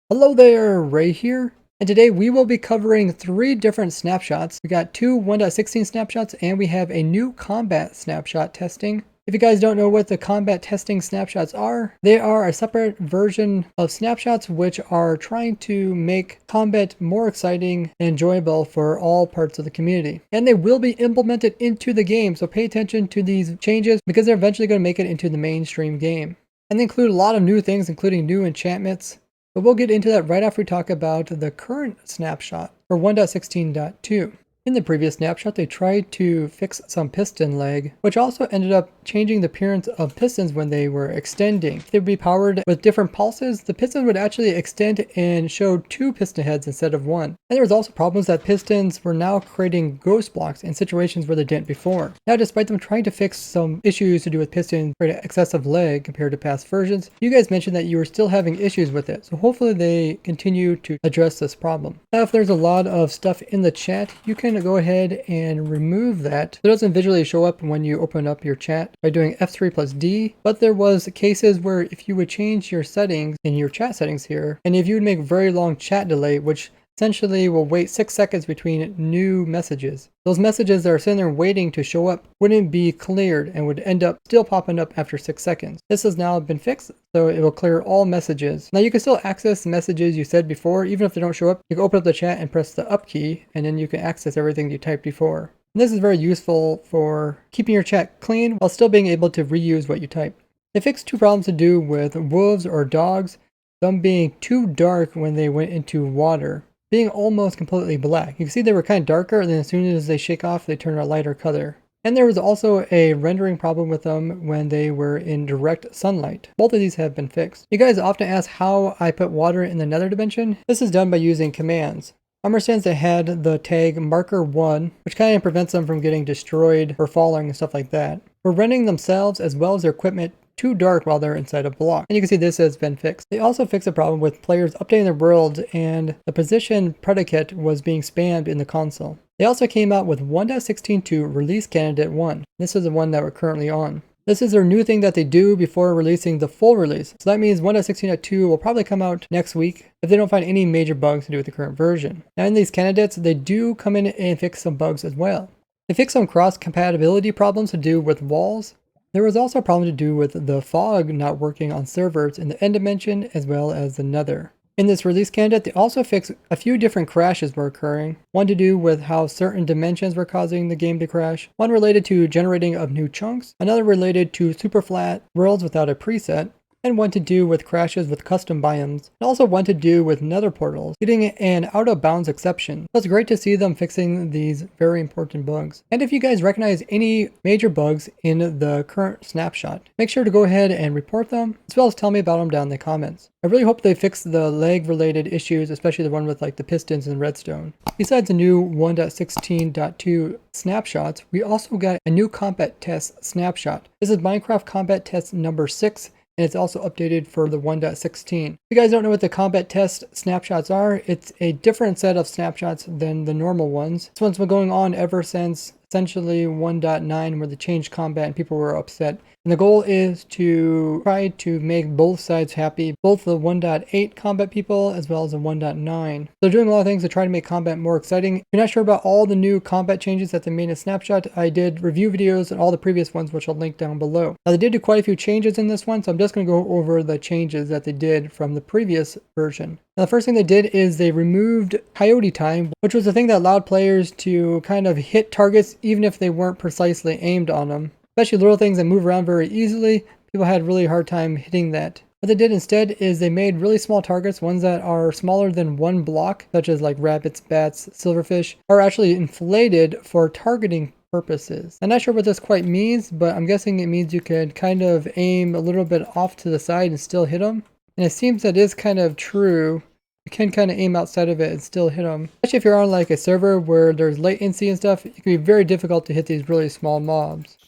Hello there, Ray here, and today we will be covering 3 different snapshots. We got 2 1.16 snapshots and we have a new combat snapshot testing. If you guys don't know what the combat testing snapshots are, they are a separate version of snapshots which are trying to make combat more exciting and enjoyable for all parts of the community. And they will be implemented into the game, so pay attention to these changes because they're eventually going to make it into the mainstream game. And they include a lot of new things, including new enchantments. But we'll get into that right after we talk about the current snapshot for 1.16.2. In the previous snapshot, they tried to fix some piston lag, which also ended up changing the appearance of pistons when they were extending. If they would be powered with different pulses, the pistons would actually extend and show 2 piston heads instead of 1. And there was also problems that pistons were now creating ghost blocks in situations where they didn't before. Now, despite them trying to fix some issues to do with pistons creating excessive lag compared to past versions, you guys mentioned that you were still having issues with it. So hopefully they continue to address this problem. Now, if there's a lot of stuff in the chat, you can go ahead and remove that. It doesn't visually show up when you open up your chat by doing F3 plus D, but there was cases where if you would change your settings in your chat settings here, and if you would make very long chat delay, which essentially will wait 6 seconds between new messages. Those messages that are sitting there waiting to show up wouldn't be cleared and would end up still popping up after 6 seconds. This has now been fixed, so it will clear all messages. Now you can still access the messages you said before, even if they don't show up. You can open up the chat and press the up key, and then you can access everything you typed before. And this is very useful for keeping your chat clean while still being able to reuse what you type. They fixed 2 problems to do with wolves or dogs, them being too dark when they went into water, being almost completely black. You can see they were kind of darker, and then as soon as they shake off, they turn a lighter color. And there was also a rendering problem with them when they were in direct sunlight. Both of these have been fixed. You guys often ask how I put water in the nether dimension. This is done by using commands. Understands they had the tag marker1, which kind of prevents them from getting destroyed or falling and stuff like that. For rendering themselves as well as their equipment too dark while they're inside a block. And you can see this has been fixed. They also fixed a problem with players updating their worlds and the position predicate was being spammed in the console. They also came out with 1.16.2 release candidate 1. This is the one that we're currently on. This is their new thing that they do before releasing the full release. So that means 1.16.2 will probably come out next week if they don't find any major bugs to do with the current version. Now in these candidates, they do come in and fix some bugs as well. They fix some cross-compatibility problems to do with walls. There was also a problem to do with the fog not working on servers in the end dimension as well as the nether. In this release candidate, they also fixed a few different crashes were occurring. One to do with how certain dimensions were causing the game to crash. One related to generating of new chunks. Another related to super flat worlds without a preset. And one to do with crashes with custom biomes, and also one to do with nether portals, getting an out of bounds exception. So it's great to see them fixing these very important bugs. And if you guys recognize any major bugs in the current snapshot, make sure to go ahead and report them, as well as tell me about them down in the comments. I really hope they fix the lag related issues, especially the one with like the pistons and redstone. Besides the new 1.16.2 snapshots, we also got a new combat test snapshot. This is Minecraft combat test number 6. And it's also updated for the 1.16. If you guys don't know what the combat test snapshots are, it's a different set of snapshots than the normal ones. This one's been going on ever since essentially 1.9 where they changed combat and people were upset. And the goal is to try to make both sides happy, both the 1.8 combat people as well as the 1.9. They're doing a lot of things to try to make combat more exciting. If you're not sure about all the new combat changes that they made in Snapshot, I did review videos on all the previous ones, which I'll link down below. Now they did do quite a few changes in this one, so I'm just going to go over the changes that they did from the previous version. Now the first thing they did is they removed coyote time, which was the thing that allowed players to kind of hit targets even if they weren't precisely aimed on them. Especially little things that move around very easily, people had really hard time hitting that. What they did instead is they made really small targets, ones that are smaller than 1 block, such as like rabbits, bats, silverfish, are actually inflated for targeting purposes. I'm not sure what this quite means, but I'm guessing it means you could kind of aim a little bit off to the side and still hit them. And it seems that is kind of true. You can kind of aim outside of it and still hit them. Especially if you're on like a server where there's latency and stuff, it can be very difficult to hit these really small mobs.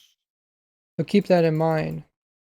So keep that in mind.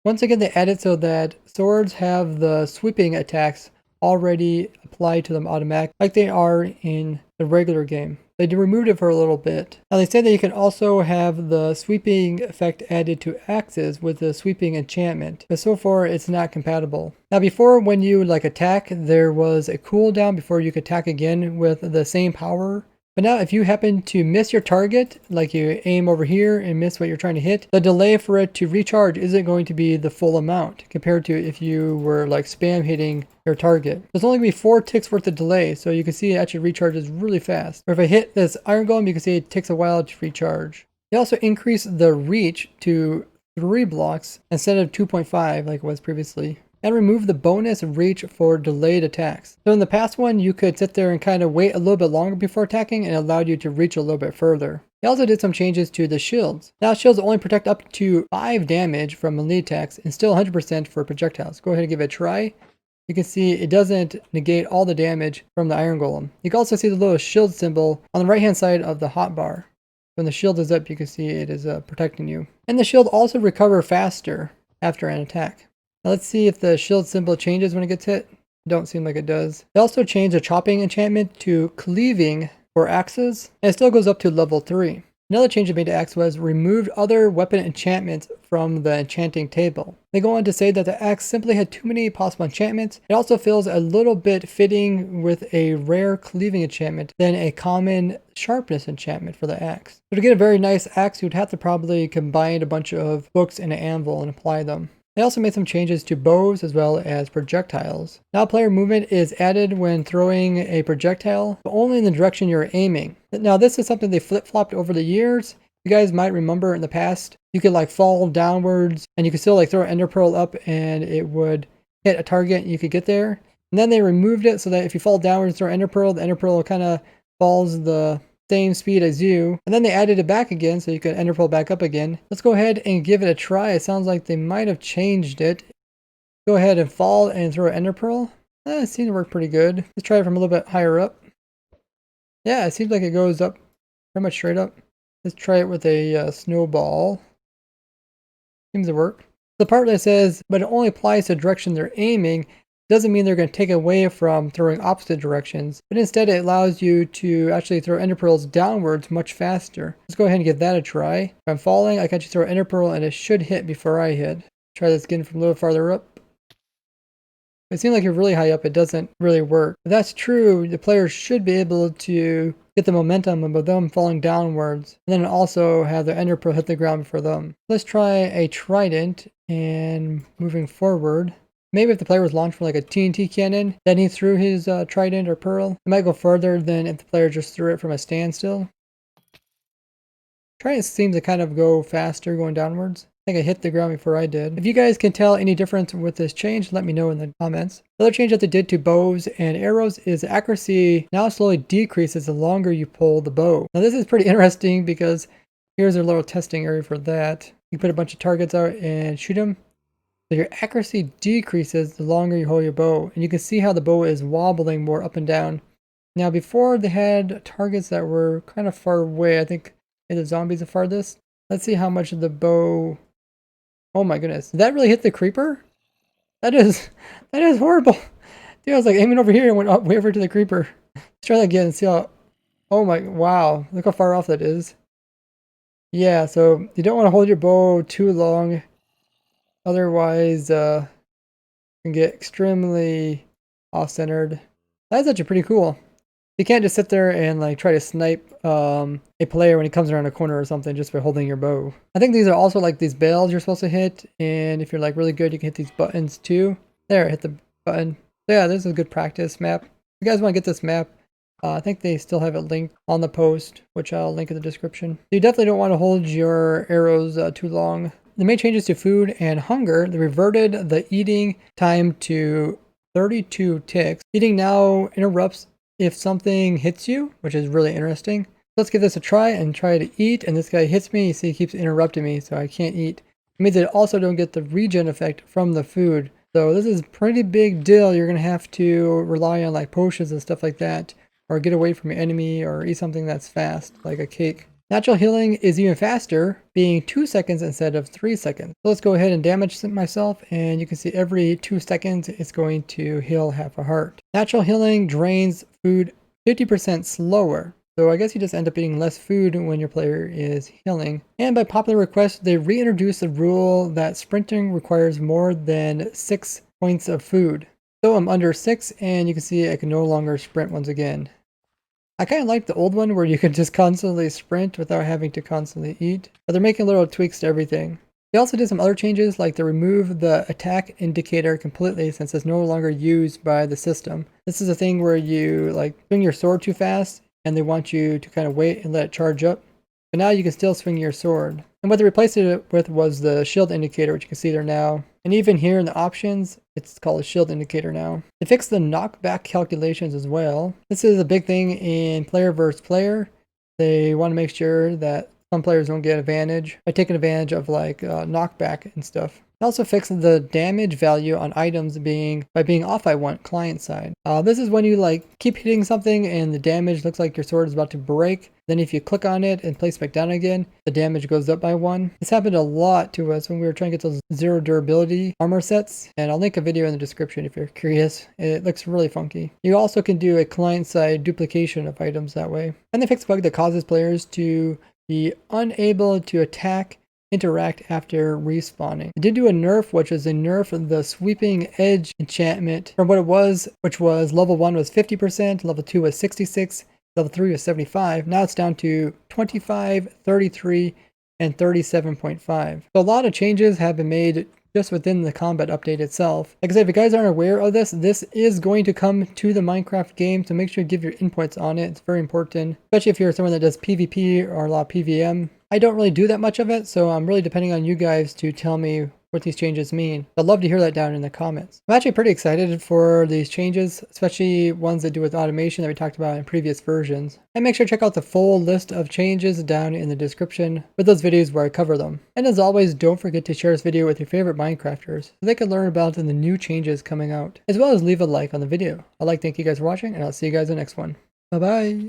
Once again, they added so that swords have the sweeping attacks already applied to them automatically, like they are in the regular game. They removed it for a little bit. Now they say that you can also have the sweeping effect added to axes with the sweeping enchantment, but so far it's not compatible. Now before, when you like attack, there was a cooldown before you could attack again with the same power. But now if you happen to miss your target, like you aim over here and miss what you're trying to hit, the delay for it to recharge isn't going to be the full amount compared to if you were like spam hitting your target. There's only going to be 4 ticks worth of delay, so you can see it actually recharges really fast. Or if I hit this iron golem, you can see it takes a while to recharge. They also increased the reach to 3 blocks instead of 2.5 like it was previously, and remove the bonus reach for delayed attacks. So in the past one, you could sit there and kind of wait a little bit longer before attacking, and it allowed you to reach a little bit further. They also did some changes to the shields. Now shields only protect up to 5 damage from melee attacks and still 100% for projectiles. Go ahead and give it a try. You can see it doesn't negate all the damage from the iron golem. You can also see the little shield symbol on the right hand side of the hotbar. When the shield is up, you can see it is protecting you. And the shield also recovers faster after an attack. Now let's see if the shield symbol changes when it gets hit. Don't seem like it does. They also changed the chopping enchantment to cleaving for axes, and it still goes up to level 3. Another change they made to axe was removed other weapon enchantments from the enchanting table. They go on to say that the axe simply had too many possible enchantments. It also feels a little bit fitting with a rare cleaving enchantment than a common sharpness enchantment for the axe. So to get a very nice axe, you'd have to probably combine a bunch of books and an anvil and apply them. They also made some changes to bows as well as projectiles. Now player movement is added when throwing a projectile, but only in the direction you're aiming. Now this is something they flip-flopped over the years. You guys might remember in the past, you could like fall downwards and you could still like throw an ender pearl up and it would hit a target and you could get there. And then they removed it so that if you fall downwards and throw an ender pearl kind of falls the same speed as you, and then they added it back again so you could ender pearl back up again. Let's go ahead and give it a try. It sounds like they might have changed it. Go ahead and fall and throw an ender pearl. It seems to work pretty good. Let's try it from a little bit higher up. Yeah, it seems like it goes up pretty much straight up. Let's try it with a snowball. Seems to work. The part that says, but it only applies to the direction they're aiming, doesn't mean they're going to take away from throwing opposite directions, but instead it allows you to actually throw ender pearls downwards much faster. Let's go ahead and give that a try. If I'm falling, I can actually throw ender pearl and it should hit before I hit. Try this again from a little farther up. It seems like you're really high up, it doesn't really work. If that's true, the players should be able to get the momentum of them falling downwards, and then also have the ender pearl hit the ground for them. Let's try a trident, and moving forward, maybe if the player was launched from like a TNT cannon, then he threw his trident or pearl, it might go further than if the player just threw it from a standstill. Trident seems to kind of go faster going downwards. I think I hit the ground before I did. If you guys can tell any difference with this change, let me know in the comments. The other change that they did to bows and arrows is accuracy now slowly decreases the longer you pull the bow. Now this is pretty interesting because here's a little testing area for that. You put a bunch of targets out and shoot them. So your accuracy decreases the longer you hold your bow, and you can see how the bow is wobbling more up and down. Now before they had targets that were kind of far away. I think the zombies are farthest. Let's see how much of the bow. Oh my goodness, did that really hit the creeper? That is horrible. Dude, I was like aiming over here and went up way over to the creeper. Let's try that again and see how. Oh my, wow, look how far off that is. Yeah, so you don't want to hold your bow too long. Otherwise, you can get extremely off-centered. That's actually pretty cool. You can't just sit there and like try to snipe a player when he comes around a corner or something just by holding your bow. I think these are also like these bells you're supposed to hit, and if you're like really good, you can hit these buttons too. There, hit the button. So yeah, this is a good practice map. If you guys want to get this map, I think they still have it linked on the post, which I'll link in the description. You definitely don't want to hold your arrows too long. The main changes to food and hunger, they reverted the eating time to 32 ticks. Eating now interrupts if something hits you, which is really interesting. Let's give this a try and try to eat, and this guy hits me. You see he keeps interrupting me, so I can't eat. It means that I also don't get the regen effect from the food. So this is a pretty big deal. You're going to have to rely on like potions and stuff like that, or get away from your enemy, or eat something that's fast, like a cake. Natural healing is even faster, being 2 seconds instead of 3 seconds. So let's go ahead and damage myself, and you can see every 2 seconds it's going to heal half a heart. Natural healing drains food 50% slower. So I guess you just end up eating less food when your player is healing. And by popular request, they reintroduced the rule that sprinting requires more than 6 points of food. So I'm under 6, and you can see I can no longer sprint once again. I kind of like the old one where you could just constantly sprint without having to constantly eat, but they're making little tweaks to everything. They also did some other changes, like to remove the attack indicator completely since it's no longer used by the system. This is a thing where you like swing your sword too fast and they want you to kind of wait and let it charge up. But now you can still swing your sword. And what they replaced it with was the shield indicator, which you can see there now. And even here in the options, it's called a shield indicator now. They fixed the knockback calculations as well. This is a big thing in player versus player. They want to make sure that some players don't get advantage by taking advantage of like knockback and stuff. It also fixed the damage value on items by being off by 1 client side. This is when you like keep hitting something and the damage looks like your sword is about to break. Then if you click on it and place back down again, the damage goes up by 1. This happened a lot to us when we were trying to get those 0 durability armor sets. And I'll link a video in the description if you're curious. It looks really funky. You also can do a client side duplication of items that way. And they fixed a bug that causes players to be unable to interact after respawning. It did do a nerf, which was a nerf of the sweeping edge enchantment from what it was, which was level 1 was 50%, level 2 was 66, level 3 was 75. Now it's down to 25, 33, and 37.5. So a lot of changes have been made just within the combat update itself. Like I said, if you guys aren't aware of this, this is going to come to the Minecraft game, so make sure you give your inputs on it. It's very important, especially if you're someone that does PvP or a lot of PvM. I don't really do that much of it, so I'm really depending on you guys to tell me what these changes mean. I'd love to hear that down in the comments. I'm actually pretty excited for these changes, especially ones that do with automation that we talked about in previous versions. And make sure to check out the full list of changes down in the description with those videos where I cover them. And as always, don't forget to share this video with your favorite Minecrafters so they can learn about the new changes coming out, as well as leave a like on the video. I'd like to thank you guys for watching, and I'll see you guys in the next one. Bye bye!